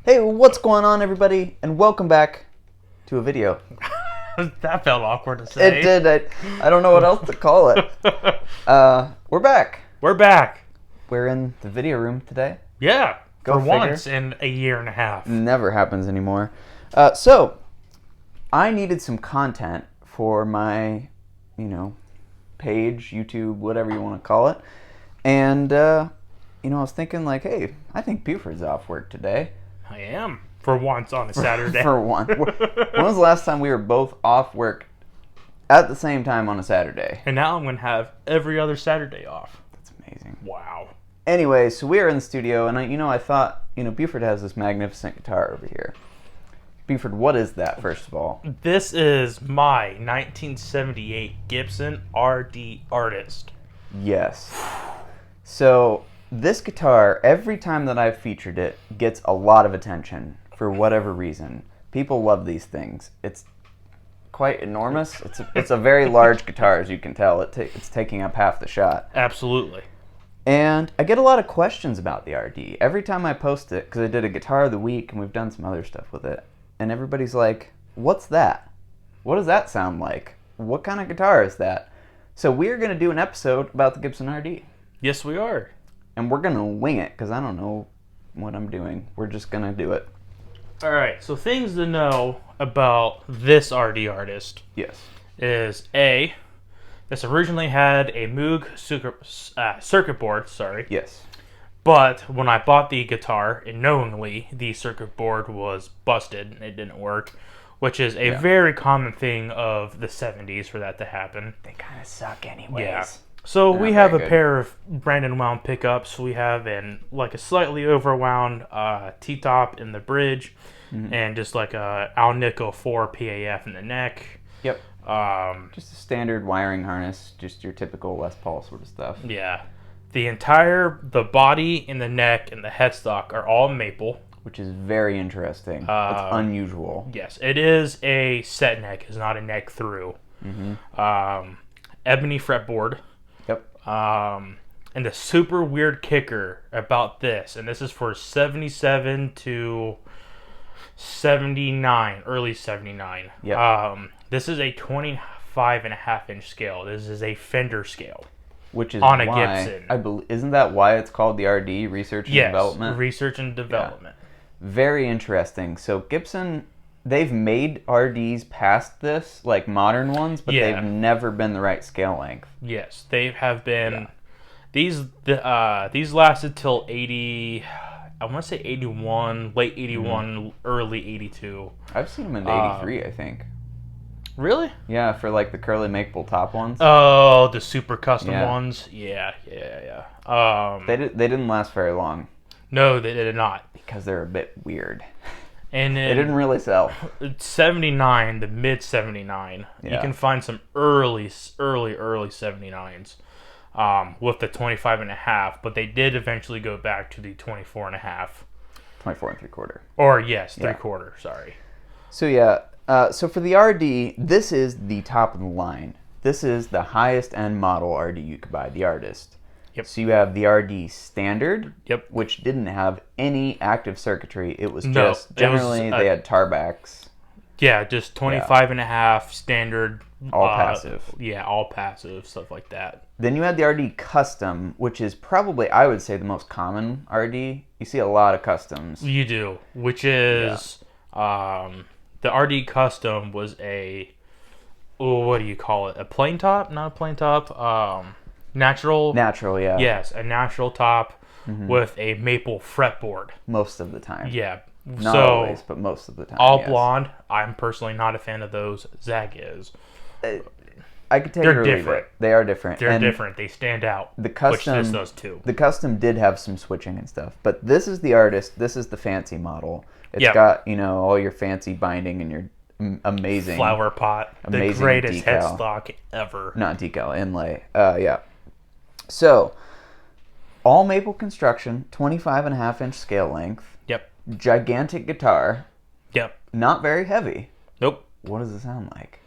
Hey, what's going on, everybody? And welcome back to a video. That felt awkward to say. It did. I don't know what else to call it. We're back. We're back. We're in the video room today. Yeah. Go for figure. once in a year and a half. Never happens anymore. So, I needed some content for my, page, YouTube, whatever you want to call it. And, I was thinking like, hey, I think Buford's off work today. I am. For once on a Saturday. For one. When was the last time we were both off work at the same time on a Saturday? And now I'm going to have every other Saturday off. That's amazing. Wow. Anyway, so we are in the studio, and I thought, Buford has this magnificent guitar over here. Buford, what is that, first of all? This is my 1978 Gibson RD Artist. Yes. So, this guitar, every time that I've featured it, gets a lot of attention for whatever reason. People love these things. It's quite enormous. It's a very large guitar, as you can tell. It's taking up half the shot. Absolutely. And I get a lot of questions about the RD. Every time I post it, because I did a Guitar of the Week, and we've done some other stuff with it, and everybody's like, what's that? What does that sound like? What kind of guitar is that? So we're going to do an episode about the Gibson RD. Yes, we are. And we're going to wing it, because I don't know what I'm doing. We're just going to do it. All right, so things to know about this RD Artist Yes. is A, this originally had a Moog circuit board, Yes. but when I bought the guitar, unknowingly, the circuit board was busted and it didn't work, which is a very common thing of the 70s for that to happen. They kind of suck anyways. Yeah. So They're we not have a very good. pair of Brandon wound pickups. We have a slightly overwound T-top in the bridge, and just like a Alnico 4 PAF in the neck. Yep. Just a standard wiring harness, just your typical Les Paul sort of stuff. Yeah. The body and the neck and the headstock are all maple. Which is very interesting. It's unusual. Yes, it is a set neck. It's not a neck through. Ebony fretboard. Yep. And the super weird kicker about this, and this is for 77 to 79, early 79. Yep. This is a 25.5-inch scale. This is a Fender scale. Which is on a why, Gibson. Isn't that why it's called the RD, Research and Development? Research and Development. Yeah. Very interesting. So Gibson, they've made RDs past this, like modern ones, but they've never been the right scale length. Yes, they have been. These lasted till 80. I want to say 81, late 81, early 82. I've seen them in 83, I think. Really? Yeah, for like the curly maple top ones. Oh, the super custom ones. Yeah. They didn't last very long. No, they did not. Because they're a bit weird. And they didn't really sell. 79, the mid 79. You can find some early 79s with the 25.5, but they did eventually go back to the 24.5. 24 and 3/4. Or yes, 3/4. Sorry. So so for the RD, this is the top of the line. This is the highest end model RD you could buy, the Artist. Yep. So you have the RD Standard, which didn't have any active circuitry. It was just generally they had tarbacks. Yeah, just 25.5 standard. All passive. Yeah, all passive, stuff like that. Then you had the RD Custom, which is probably, I would say, the most common RD. You see a lot of customs. You do, which is the RD Custom was what do you call it? A plain top? Not a plain top. Natural, yeah. Yes, a natural top with a maple fretboard. Most of the time. Yeah. Not always, but most of the time. All blonde. I'm personally not a fan of those. Zach is. I could take They're different. They are different. They're different. They stand out. The custom, which this does too. The Custom did have some switching and stuff, but this is the Artist. This is the fancy model. It's got all your fancy binding and your amazing flower pot. The greatest headstock ever. Not decal, inlay. So, all maple construction, 25.5-inch scale length. Yep. Gigantic guitar. Yep. Not very heavy. Nope. What does it sound like?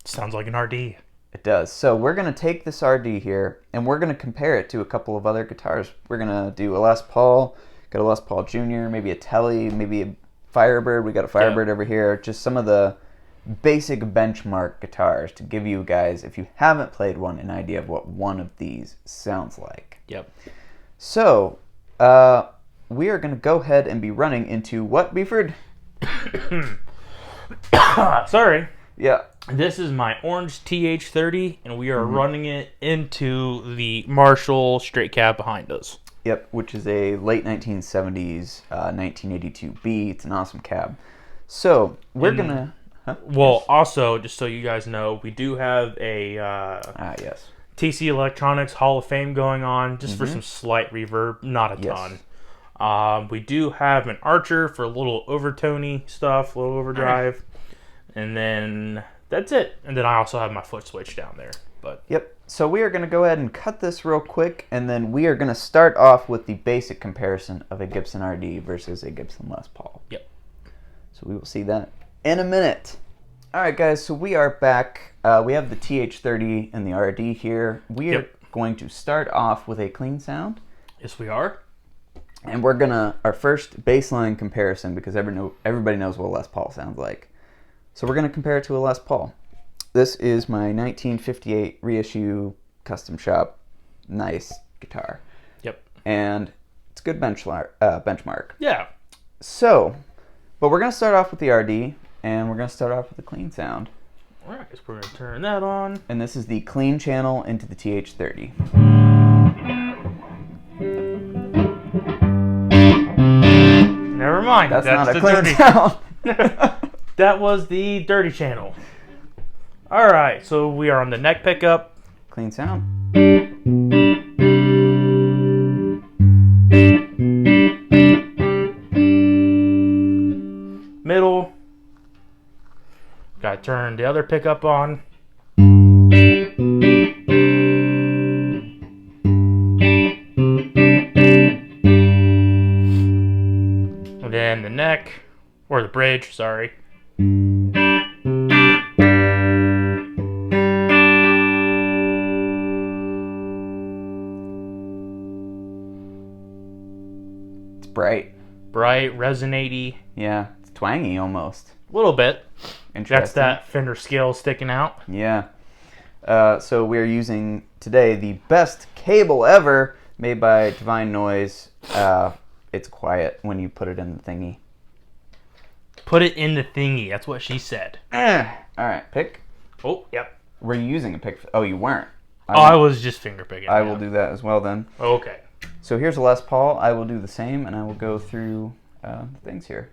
Sounds like an RD. It does. So we're going to take this RD here, and we're going to compare it to a couple of other guitars. We're going to do a Les Paul, Got a Les Paul Jr., maybe a Tele, maybe Firebird. We got a Firebird over here. Just some of the basic benchmark guitars to give you guys, if you haven't played one, an idea of what one of these sounds like. Yep. So, we are going to go ahead and be running into what, Buford? Sorry. Yeah. This is my orange TH30, and we are running it into the Marshall straight cab behind us. Yep, which is a late 1970s 1982B. It's an awesome cab. So, we're going to... Well, also, just so you guys know, we do have a yes. TC Electronics Hall of Fame going on, just for some slight reverb, not a ton. We do have an Archer for a little overtony stuff, little overdrive, and then that's it. And then I also have my foot switch down there. But yep. So we are going to go ahead and cut this real quick, and then we are going to start off with the basic comparison of a Gibson RD versus a Gibson Les Paul. Yep. So we will see that in a minute. All right, guys, so we are back. We have the TH30 and the RD here. We are going to start off with a clean sound. Yes, we are. And we're going to, our first baseline comparison, because everybody knows what a Les Paul sounds like. So we're going to compare it to a Les Paul. This is my 1958 reissue custom shop. Nice guitar. Yep. And it's a good benchmark. Yeah. So, but we're going to start off with the RD, and we're going to start off with a clean sound. All right, so we're going to turn that on. And this is the clean channel into the TH30. Never mind. That's not a the clean dirty sound. That was the dirty channel. All right, so we are on the neck pickup. Clean sound. Middle. Got to turn the other pickup on. And then the neck, or the bridge, sorry. Bright, resonaty. Yeah, it's twangy almost. A little bit. Interesting. That's that Fender scale sticking out. Yeah. So we're using today the best cable ever made by Divine Noise. It's quiet when you put it in the thingy. Put it in the thingy. That's what she said. All right, pick. Oh, yep. Were you using a pick? Oh, you weren't. I was just finger picking. I will do that as well then. Okay. So here's a Les Paul. I will do the same, and I will go through the things here.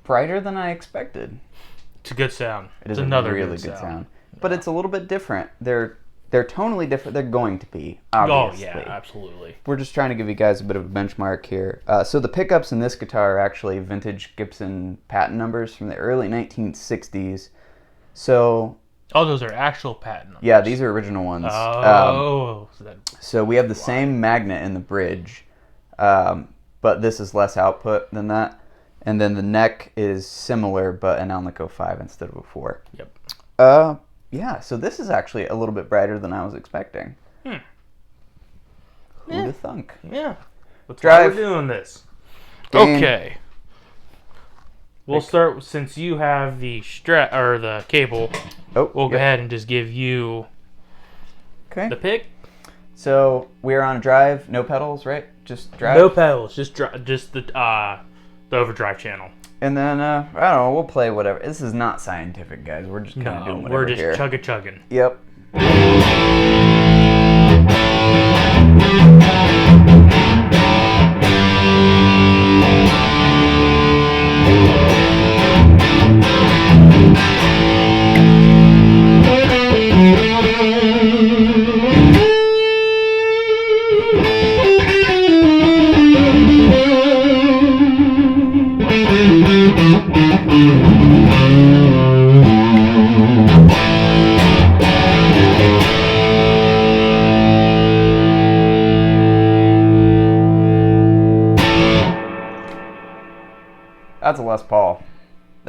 Brighter than I expected. It's a good sound. It is another really good sound. But it's a little bit different. They're tonally different. They're going to be, obviously. Oh, yeah, absolutely. We're just trying to give you guys a bit of a benchmark here. So the pickups in this guitar are actually vintage Gibson patent numbers from the early 1960s. So... Oh, those are actual patent numbers. Yeah, these are original ones. Oh. So we have the same magnet in the bridge, but this is less output than that. And then the neck is similar, but an Alnico 5 instead of a 4. Yep. Yeah, so this is actually a little bit brighter than I was expecting. Who'd have thunk? Yeah. That's Drive. why we're doing this. Gain. Okay. We'll start, since you have the strap or the cable. Oh, we'll go ahead and just give you the pick. So we're on a drive, no pedals, right? Just drive. No pedals, just the overdrive channel. And then I don't know, we'll play whatever. This is not scientific, guys. We're just kind of doing whatever we're just here. chugga-chugging. Yep.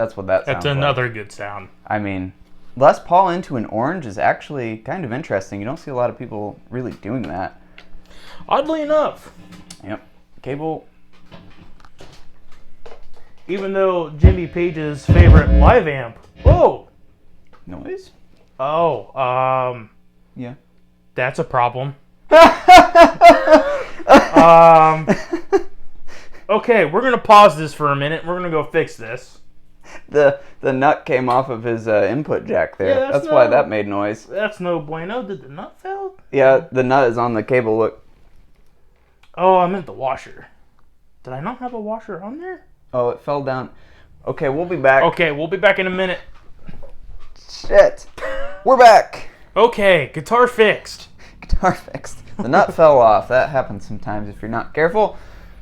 That's what that sounds That's another good sound. I mean, Les Paul into an orange is actually kind of interesting. You don't see a lot of people really doing that. Oddly enough. Yep. Cable. Even though Jimmy Page's favorite live amp. Whoa! Noise? Oh, Yeah. that's a problem. Okay, we're gonna pause this for a minute. We're gonna go fix this. The nut came off of his input jack there. Yeah, that's why that made noise. That's no bueno. Did the nut fail? Yeah, the nut is on the cable. Look. Oh, I meant the washer. Did I not have a washer on there? Oh, it fell down. Okay, we'll be back. Okay, we'll be back in a minute. Shit. We're back. Okay, guitar fixed. Guitar fixed. The nut fell off. That happens sometimes if you're not careful.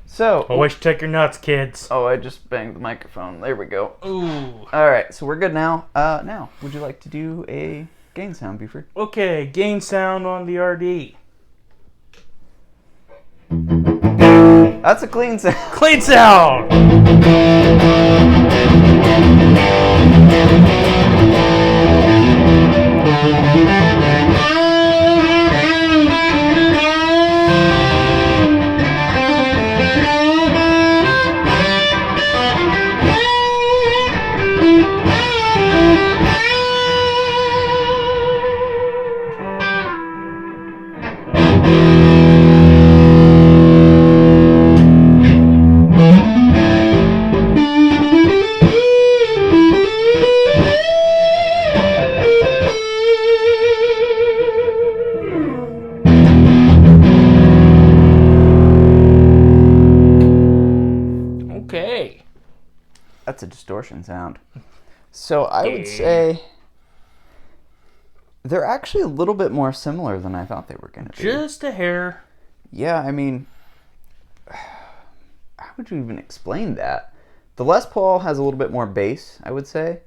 So. Always check your nuts, kids. Oh, I just banged the microphone. There we go. Ooh. All right, so we're good now. Now, would you like to do a gain sound, Buford? Okay, gain sound on the RD. That's a clean sound. Clean sound! Okay. That's a distortion sound. So I would say they're actually a little bit more similar than I thought they were going to be. Just a hair. Yeah, I mean, how would you even explain that? The Les Paul has a little bit more bass, I would say.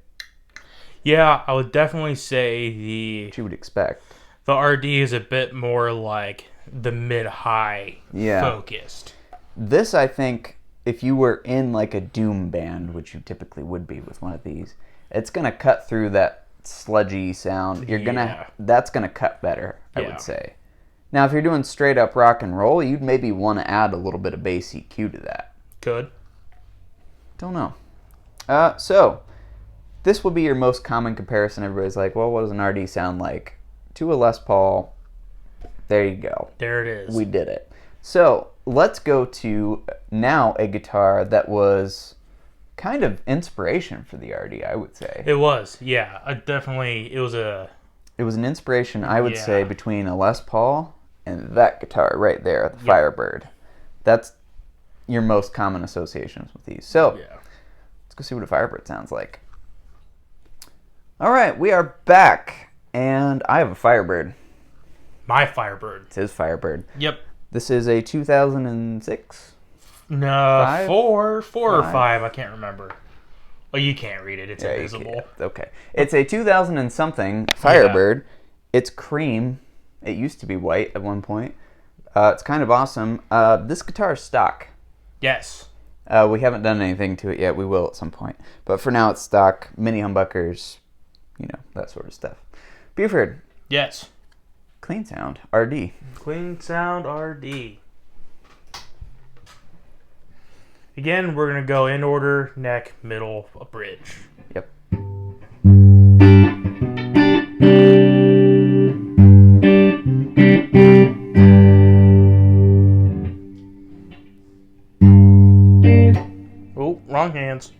Yeah, I would definitely say What you would expect. the RD is a bit more like the mid-high focused. This, I think, if you were in like a doom band, which you typically would be with one of these, it's gonna cut through that sludgy sound. That's gonna cut better, I would say. Now, if you're doing straight up rock and roll, you'd maybe want to add a little bit of bass EQ to that. Could. Don't know. So this will be your most common comparison. Everybody's like, well, what does an RD sound like? To a Les Paul. There you go. There it is. We did it. So let's go to now a guitar that was kind of inspiration for the RD, I would say. It was, yeah. It was an inspiration, I would say, between a Les Paul and that guitar right there, the Firebird. That's your most common associations with these. So let's go see what a Firebird sounds like. All right, we are back, and I have a Firebird. My Firebird. It's his Firebird. Yep. This is a 2006? No, four or five. I can't remember. Oh, you can't read it. It's invisible. Okay. It's a 2000 and something Firebird. Yeah. It's cream. It used to be white at one point. It's kind of awesome. This guitar is stock. Yes. We haven't done anything to it yet. We will at some point. But for now, it's stock. Mini humbuckers. You know, that sort of stuff. Buford. Yes. Clean sound. RD. Clean sound RD. Again, we're going to go in order, neck, middle, a bridge. Yep. Oh, wrong hands.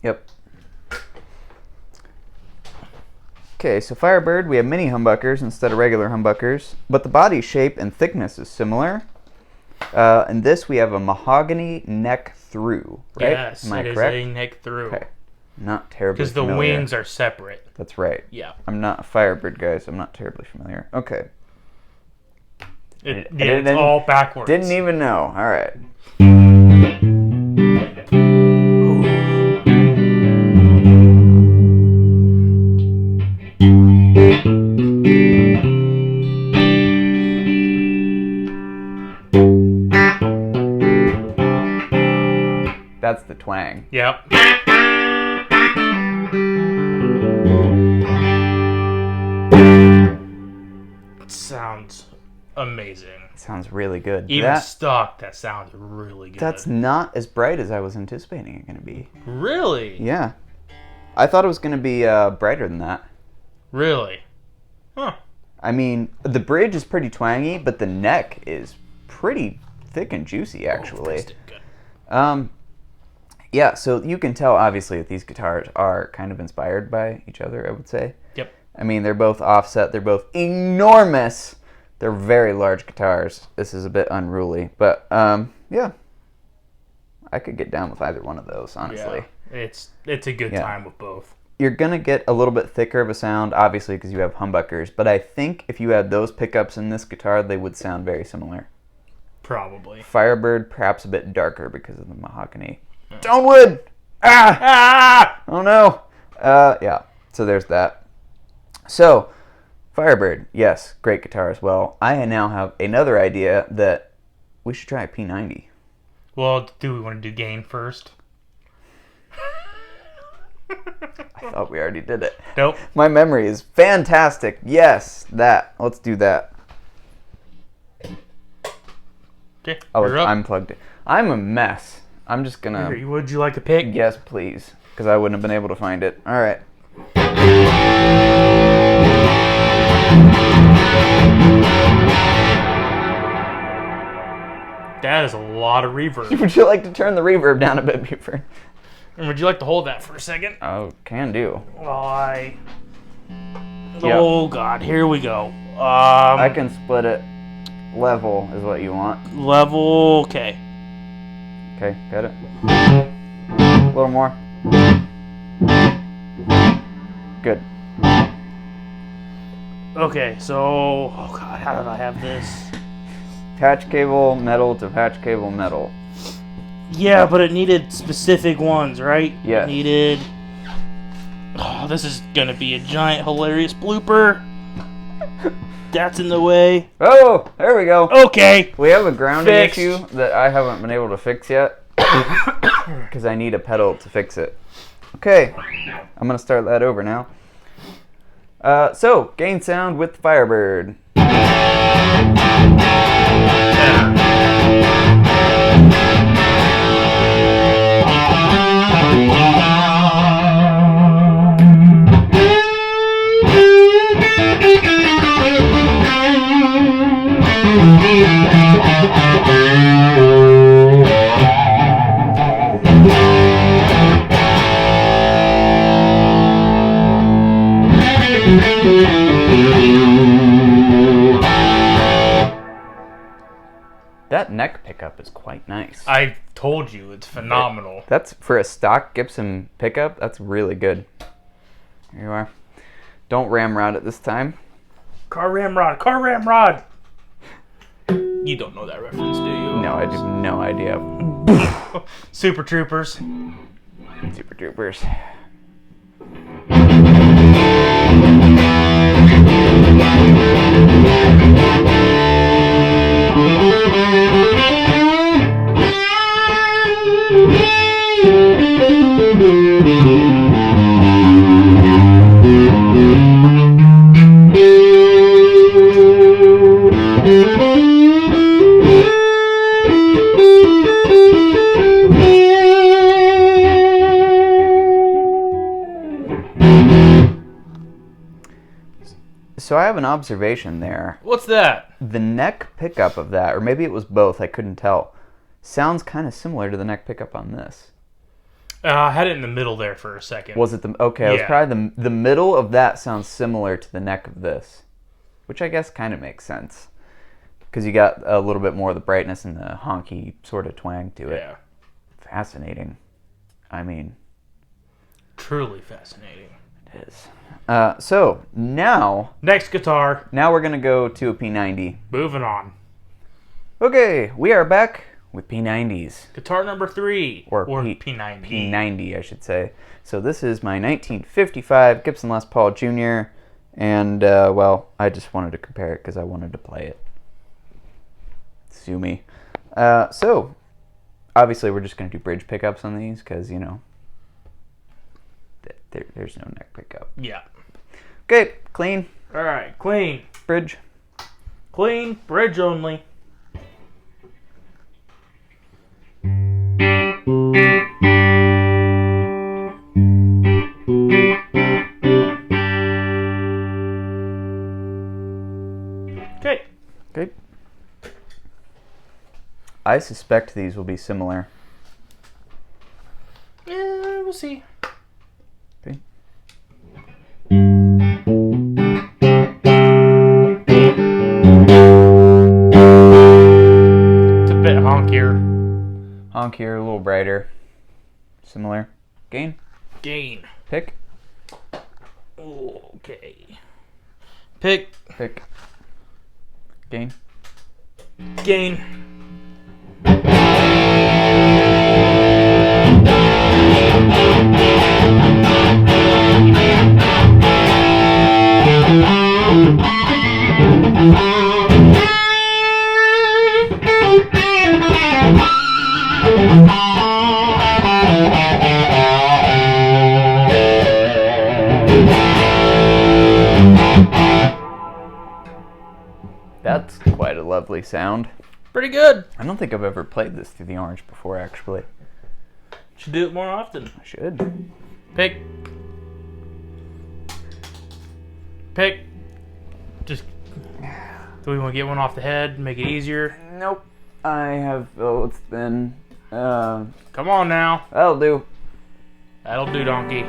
Yep. Okay, so Firebird, we have mini humbuckers instead of regular humbuckers, but the body shape and thickness is similar. In this, we have a mahogany neck through, right? Yes, Am I it correct? is a neck through. Okay. Not terribly Because the familiar. wings are separate. That's right. Yeah. I'm not a Firebird guy, so I'm not terribly familiar. Okay. It's all backwards. Didn't even know. All right. That's the twang. Yep. It sounds amazing. Sounds really good. Even stuck, that sounds really good. That's not as bright as I was anticipating it going to be. Really? Yeah. I thought it was going to be brighter than that. Really? Huh. I mean, the bridge is pretty twangy, but the neck is pretty thick and juicy, actually. Good. Yeah, so you can tell, obviously, that these guitars are kind of inspired by each other, I would say. Yep. I mean, they're both offset. They're both enormous. They're very large guitars. This is a bit unruly. But, yeah. I could get down with either one of those, honestly. Yeah, it's a good time with both. You're going to get a little bit thicker of a sound, obviously, because you have humbuckers. But I think if you had those pickups in this guitar, they would sound very similar. Probably. Firebird, perhaps a bit darker because of the mahogany. Stonewood! Ah! Oh, no. Yeah, so there's that. So, Firebird, yes, great guitar as well. I now have another idea that we should try a P90. Well, do we want to do gain first? I thought we already did it. Nope. My memory is fantastic. Yes, that. Let's do that. Okay. Oh, I'm plugged in. I'm a mess. I'm just gonna... Would you like to pick? Yes, please. Because I wouldn't have been able to find it. All right. That is a lot of reverb. Would you like to turn the reverb down a bit, Buford? And would you like to hold that for a second? Oh, can do. Oh, God. Here we go. I can split it. Level is what you want. Level, okay. Okay, got it. A little more. Good. Okay, so... Oh, God, how did I have this? Patch cable, metal to patch cable, metal. Yeah, but it needed specific ones, right? Yes. It needed... Oh, this is gonna be a giant, hilarious blooper. That's in the way. Oh, there we go. Okay. We have a grounding Fixed. issue that I haven't been able to fix yet. Because I need a pedal to fix it. Okay. I'm going to start that over now. So, gain sound with Firebird. That neck pickup is quite nice. I told you, it's phenomenal. That's for a stock Gibson pickup. That's really good. Here you are. Don't ramrod it this time. Car ramrod, car ramrod. You don't know that reference, do you? No, I have no idea. Super Troopers. Super Troopers. So I have an observation there. What's that? The neck pickup of that, or maybe it was both, I couldn't tell, sounds kind of similar to the neck pickup on this. I had it in the middle there for a second. Was it the... Okay, it was probably the middle of that sounds similar to the neck of this, which I guess kind of makes sense. Because you got a little bit more of the brightness and the honky sort of twang to it. Yeah. Fascinating. I mean... Truly fascinating. It is. So, now... Next guitar. Now we're going to go to a P90. Moving on. Okay, we are back with P90s. Guitar number 3. Or P90. P90, I should say. So this is my 1955 Gibson Les Paul Jr. And, well, I just wanted to compare it because I wanted to play it. Sue me. So, obviously we're just going to do bridge pickups on these because, you know, there's no neck pickup. Yeah. Okay, clean. All right, clean. Bridge. Clean, bridge only. Okay. Okay. I suspect these will be similar. Yeah, we'll see. Okay. It's a bit honkier. Honkier, a little brighter. Similar. Gain. Gain. Pick. Okay. Pick. Pick. Gain. Gain. That's quite a lovely sound. Pretty good. I don't think I've ever played this through the orange before, actually. Should do it more often. I should. Pick. Pick. Just. Do we want to get one off the head? Make it easier? Nope. I have. Oh, it's been. Come on now. That'll do. That'll do, donkey.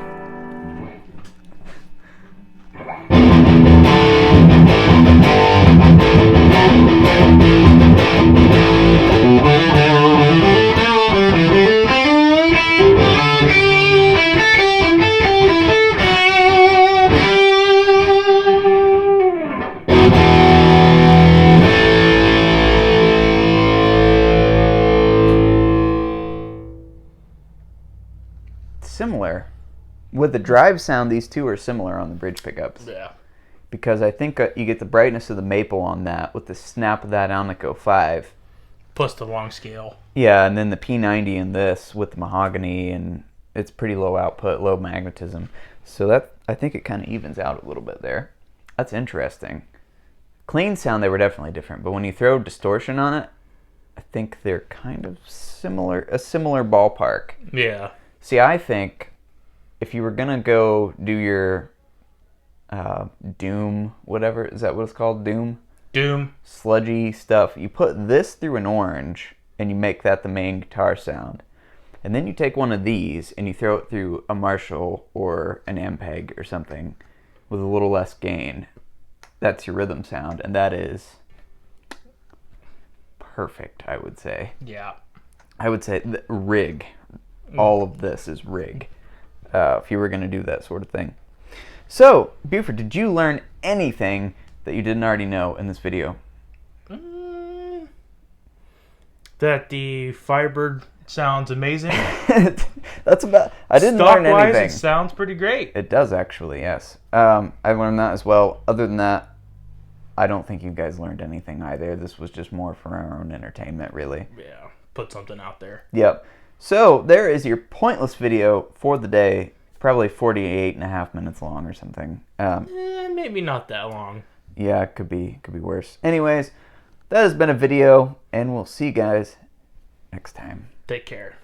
Similar. With the drive sound, these two are similar on the bridge pickups. Yeah. Because I think you get the brightness of the maple on that with the snap of that Alnico 5. Plus the long scale. Yeah, and then the P90 in this with the mahogany, and it's pretty low output, low magnetism. So that, I think it kind of evens out a little bit there. That's interesting. Clean sound, they were definitely different, but when you throw distortion on it, I think they're kind of similar, a similar ballpark. Yeah. See, I think if you were going to go do your Doom, whatever, is that what it's called? Doom? Doom. Sludgy stuff. You put this through an orange and you make that the main guitar sound. And then you take one of these and you throw it through a Marshall or an Ampeg or something with a little less gain. That's your rhythm sound, and that is perfect, I would say. Yeah. I would say rig. All of this is rig. If you were going to do that sort of thing. So, Buford, did you learn anything that you didn't already know in this video? That the Firebird sounds amazing. That's about. I didn't learn anything. It sounds pretty great. It does actually, yes. I learned that as well. Other than that, I don't think you guys learned anything either. This was just more for our own entertainment, really. Yeah, put something out there. Yep. So there is your pointless video for the day. Probably 48.5 minutes long or something. Maybe not that long. Yeah, it could be worse. Anyways, that has been a video, and we'll see you guys next time. Take care.